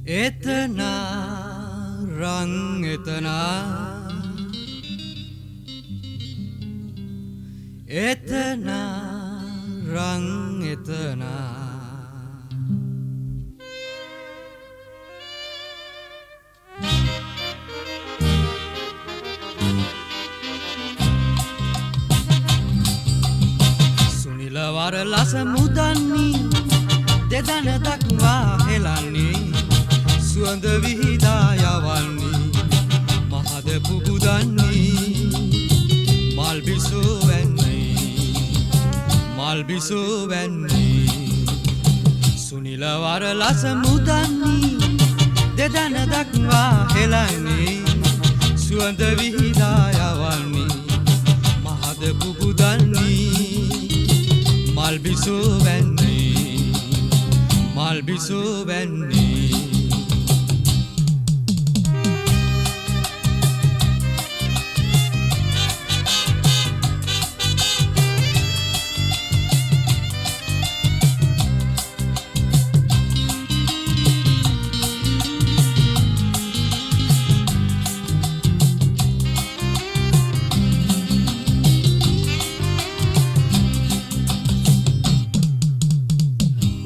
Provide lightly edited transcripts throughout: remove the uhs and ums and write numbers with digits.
එතනා රං එතනා එතනා රං එතනා සුනිල වරලස මුදන්නේ දෙදන දක්වා හෙලන්නේ සුවඳ විහිදා යවන්නේ මහද පුබුදන්නේ මල් බිසෝ වැන්නේ සුනිල වරලස මුදන්නේ දෙදන දක්වා හෙලන්නේ සුවඳ විහිදා යවන්නේ මහද පුබුදන්නේ මල් බිසෝ වැන්නේ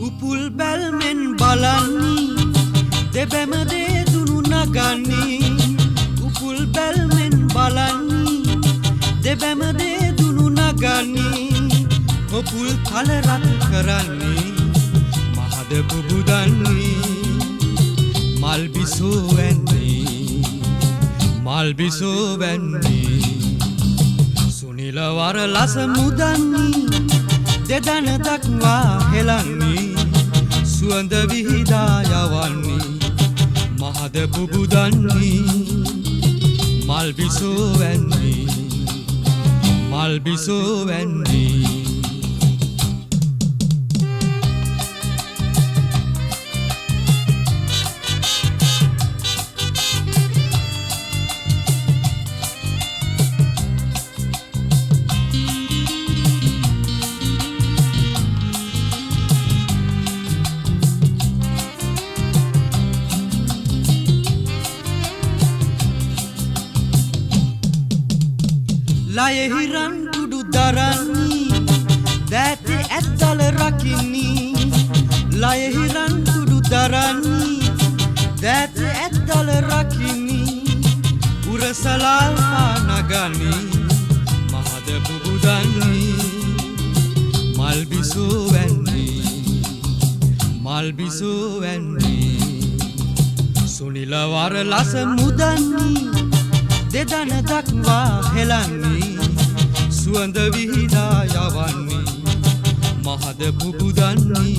උපුල් බැල්මෙන් බලන්නේ දෙබැම දේදුණු නගන්නේ උපුල් බැල්මෙන් බලන්නේ දෙබැම දේදුණු නගන්නේ උපුල් කල රත් කරන්නේ මහද පුබුදන්නේ මල් බිසෝ වැන්නේ සුනිල වරලස මුදන්නේ දෙදන දක්වා හෙලන්නේ සුවඳ විහිදා යවන්නේ මහද පුබුදන්නේ මල් බිසෝ වැන්නේ ලයෙහි රන් කුඩු දරන්නේ දැතේ ඇත්දල රකින්නේ ලයෙහි රන් කුඩු දරන්නේ දැතේ ඇත්දල රකින්නේ උරසලා නගන්නේ මහද පුබුදන්නේ මල් බිසෝ වැන්නේ සුනිල වරලස මුදන්නේ දෙදන දක්වා හෙලන්නේ සුවඳ විහිදා යවන්නේ මහද පුබුදන්නේ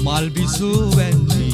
මල් බිසෝ වැන්නේ